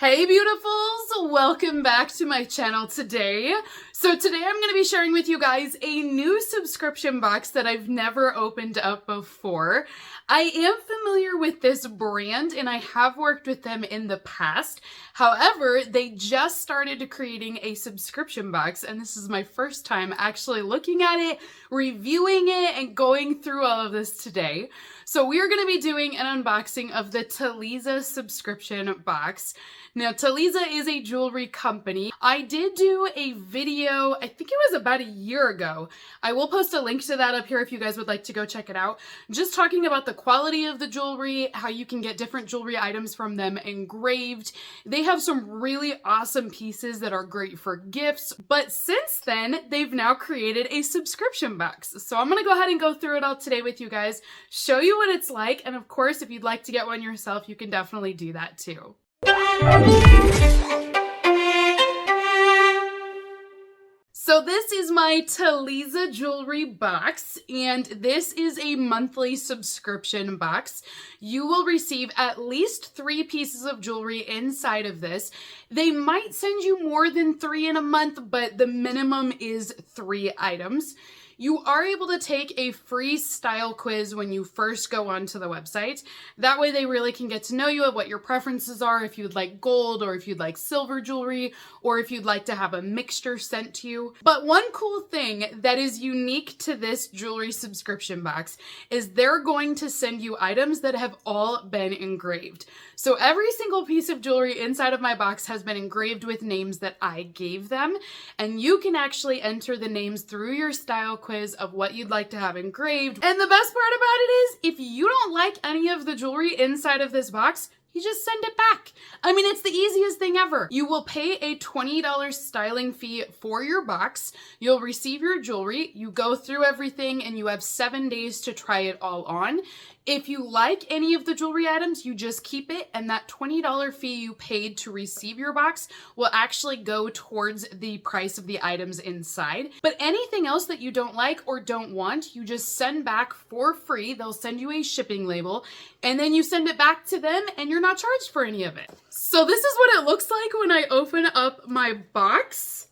Hey beautifuls, welcome back to my channel today. So today I'm going to be sharing with you guys a new subscription box that I've never opened up before. I am familiar with this brand and I have worked with them in the past. However, they just started creating a subscription box and this is my first time actually looking at it, reviewing it, and going through all of this today. So we are going to be doing an unboxing of the Talisa subscription box. Now, Talisa is a jewelry company. I did do a video, I think it was about a year ago. I will post a link to that up here if you guys would like to go check it out. Just talking about the quality of the jewelry, how you can get different jewelry items from them engraved. They have some really awesome pieces that are great for gifts. But since then, they've now created a subscription box. So I'm going to go ahead and go through it all today with you guys, show you what it's like. And of course, if you'd like to get one yourself, you can definitely do that too. So this is my Talisa jewelry box, and this is a monthly subscription box. You will receive at least 3 pieces of jewelry inside of this. They might send you more than 3 in a month, but the minimum is 3 items. You are able to take a free style quiz when you first go onto the website. That way they really can get to know you, of what your preferences are, if you'd like gold or if you'd like silver jewelry, or if you'd like to have a mixture sent to you. But one cool thing that is unique to this jewelry subscription box is they're going to send you items that have all been engraved. So every single piece of jewelry inside of my box has been engraved with names that I gave them, and you can actually enter the names through your style quiz of what you'd like to have engraved. And the best part about it is, if you don't like any of the jewelry inside of this box, you just send it back. I mean, it's the easiest thing ever. You will pay a $20 styling fee for your box. You'll receive your jewelry. You go through everything and you have 7 days to try it all on. If you like any of the jewelry items, you just keep it, and that $20 fee you paid to receive your box will actually go towards the price of the items inside. But anything else that you don't like or don't want, you just send back for free. They'll send you a shipping label, and then you send it back to them, and you're not charged for any of it. So this is what it looks like when I open up my box.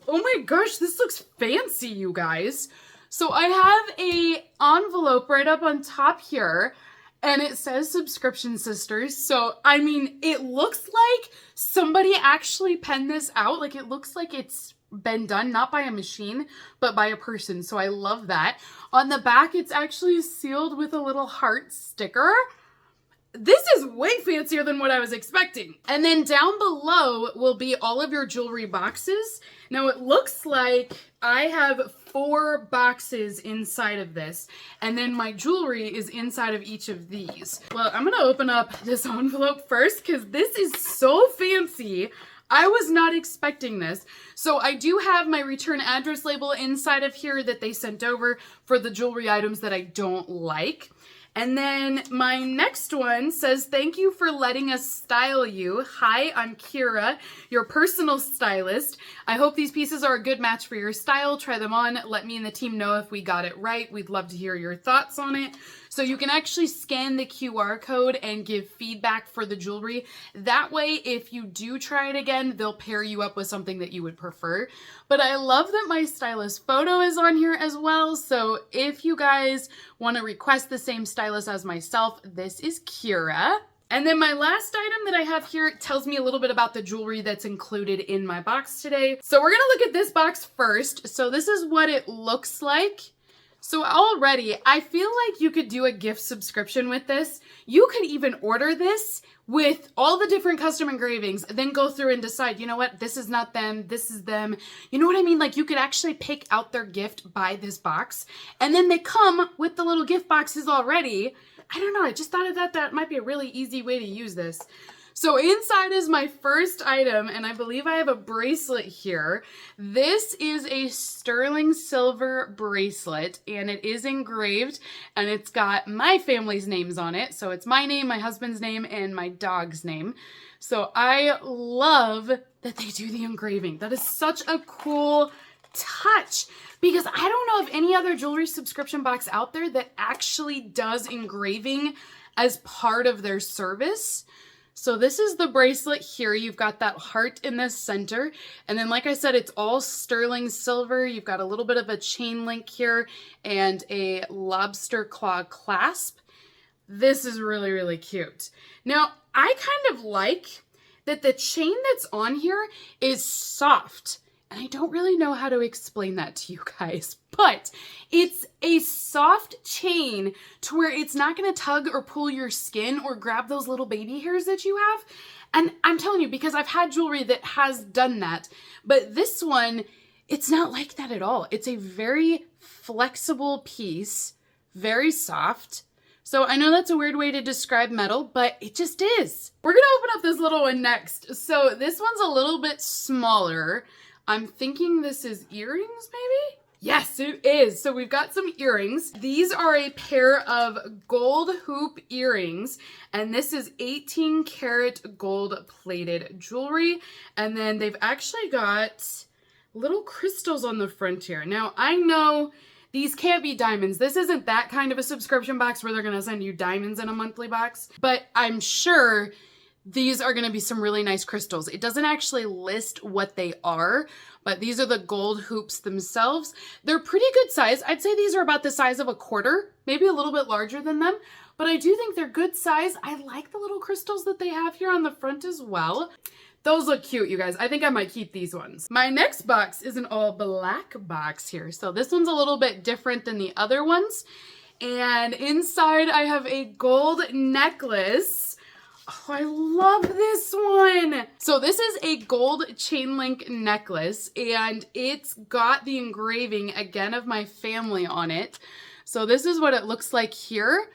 Oh my gosh, this looks fancy, you guys. So I have a envelope right up on top here, and it says Subscription Sisters. So, I mean, it looks like somebody actually penned this out. Like, it looks like it's been done, not by a machine, but by a person. So I love that. On the back, it's actually sealed with a little heart sticker. This is way fancier than what I was expecting. And then down below will be all of your jewelry boxes. Now it looks like I have 4 boxes inside of this, and then my jewelry is inside of each of these. Well, I'm gonna open up this envelope first because this is so fancy. I was not expecting this. So I do have my return address label inside of here that they sent over for the jewelry items that I don't like. And then my next one says, "Thank you for letting us style you. Hi, I'm Kira, your personal stylist. I hope these pieces are a good match for your style. Try them on. Let me and the team know if we got it right. We'd love to hear your thoughts on it." So you can actually scan the QR code and give feedback for the jewelry. That way, if you do try it again, they'll pair you up with something that you would prefer. But I love that my stylist photo is on here as well. So if you guys want to request the same stylist as myself, this is Kira. And then my last item that I have here tells me a little bit about the jewelry that's included in my box today. So we're going to look at this box first. So this is what it looks like. So already, I feel like you could do a gift subscription with this. You could even order this with all the different custom engravings, then go through and decide, you know what, this is not them, this is them. You know what I mean? Like, you could actually pick out their gift by this box, and then they come with the little gift boxes already. I don't know, I just thought of that might be a really easy way to use this. So inside is my first item, and I believe I have a bracelet here. This is a sterling silver bracelet, and it is engraved, and it's got my family's names on it. So it's my name, my husband's name, and my dog's name. So I love that they do the engraving. That is such a cool touch, because I don't know of any other jewelry subscription box out there that actually does engraving as part of their service. So this is the bracelet here. You've got that heart in the center. And then, like I said, it's all sterling silver. You've got a little bit of a chain link here and a lobster claw clasp. This is really, really cute. Now, I kind of like that the chain that's on here is soft. And I don't really know how to explain that to you guys, but it's a soft chain to where it's not going to tug or pull your skin or grab those little baby hairs that you have. And I'm telling you, because I've had jewelry that has done that, but this one, it's not like that at all. It's a very flexible piece, very soft. So I know that's a weird way to describe metal, but it just is. We're going to open up this little one next. So this one's a little bit smaller. I'm thinking this is earrings, maybe? Yes, it is. So we've got some earrings. These are a pair of gold hoop earrings, and this is 18 karat gold plated jewelry. And then they've actually got little crystals on the front here. Now, I know these can't be diamonds. This isn't that kind of a subscription box where they're gonna send you diamonds in a monthly box, but I'm sure these are going to be some really nice crystals. It doesn't actually list what they are, but these are the gold hoops themselves. They're pretty good size. I'd say these are about the size of a quarter, maybe a little bit larger than them, but I do think they're good size. I like the little crystals that they have here on the front as well. Those look cute, you guys. I think I might keep these ones. My next box is an all black box here. So this one's a little bit different than the other ones. And inside I have a gold necklace. Oh, I love this one. So this is a gold chain link necklace, and it's got the engraving again of my family on it. So this is what it looks like here.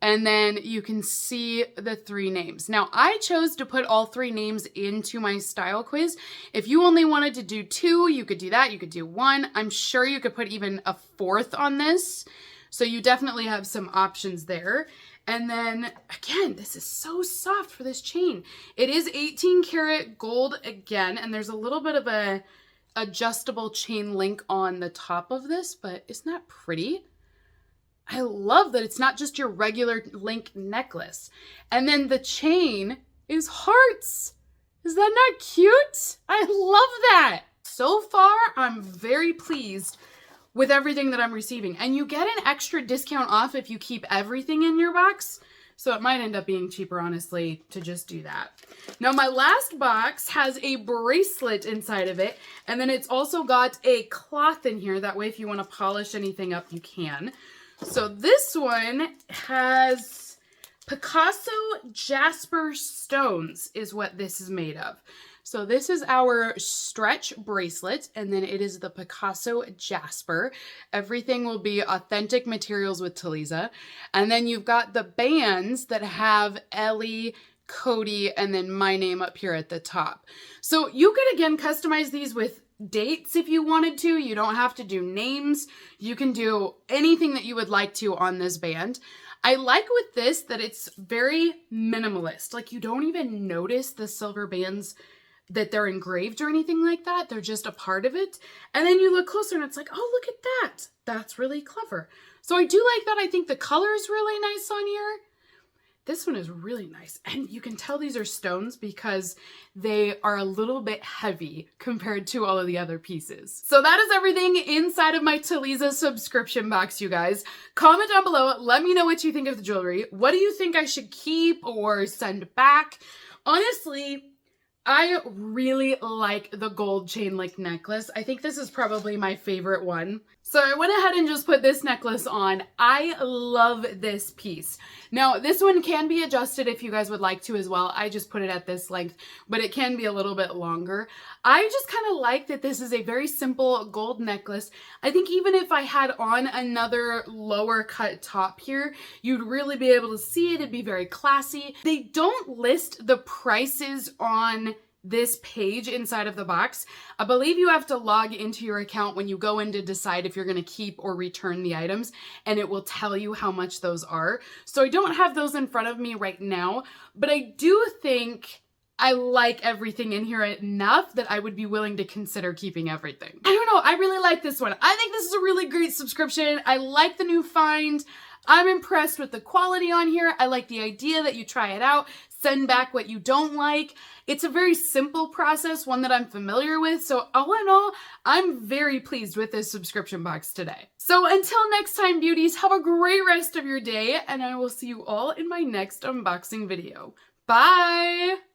And then you can see the 3 names. Now I chose to put all 3 names into my style quiz. If you only wanted to do 2, you could do that. You could do 1. I'm sure you could put even a 4th on this. So you definitely have some options there. And then, again, this is so soft for this chain. It is 18 karat gold again, and there's a little bit of a adjustable chain link on the top of this, but isn't that pretty? I love that it's not just your regular link necklace. And then the chain is hearts. Is that not cute? I love that. So far, I'm very pleased with everything that I'm receiving. And you get an extra discount off if you keep everything in your box. So it might end up being cheaper, honestly, to just do that. Now, my last box has a bracelet inside of it. And then it's also got a cloth in here. That way, if you want to polish anything up, you can. So this one has Picasso Jasper stones is what this is made of. So this is our stretch bracelet, and then it is the Picasso Jasper. Everything will be authentic materials with Talisa. And then you've got the bands that have Ellie, Cody, and then my name up here at the top. So you could, again, customize these with dates if you wanted to. You don't have to do names. You can do anything that you would like to on this band. I like with this that it's very minimalist. Like, you don't even notice the silver bands that they're engraved or anything like that. They're just a part of it. And then you look closer and it's like, oh, look at that. That's really clever. So I do like that. I think the color is really nice on here. This one is really nice. And you can tell these are stones because they are a little bit heavy compared to all of the other pieces. So that is everything inside of my Talisa subscription box, you guys. Comment down below. Let me know what you think of the jewelry. What do you think I should keep or send back? Honestly, I really like the gold chain link necklace. I think this is probably my favorite one. So I went ahead and just put this necklace on. I love this piece. Now, this one can be adjusted if you guys would like to as well. I just put it at this length, but it can be a little bit longer. I just kind of like that this is a very simple gold necklace. I think even if I had on another lower cut top here, you'd really be able to see it. It'd be very classy. They don't list the prices on this page inside of the box. I believe you have to log into your account when you go in to decide if you're going to keep or return the items, and it will tell you how much those are. So I don't have those in front of me right now, but I do think I like everything in here enough that I would be willing to consider keeping everything. I don't know. I really like this one. I think this is a really great subscription. I like the new find. I'm impressed with the quality on here. I like the idea that you try it out, send back what you don't like. It's a very simple process, one that I'm familiar with. So all in all, I'm very pleased with this subscription box today. So until next time, beauties, have a great rest of your day, and I will see you all in my next unboxing video. Bye!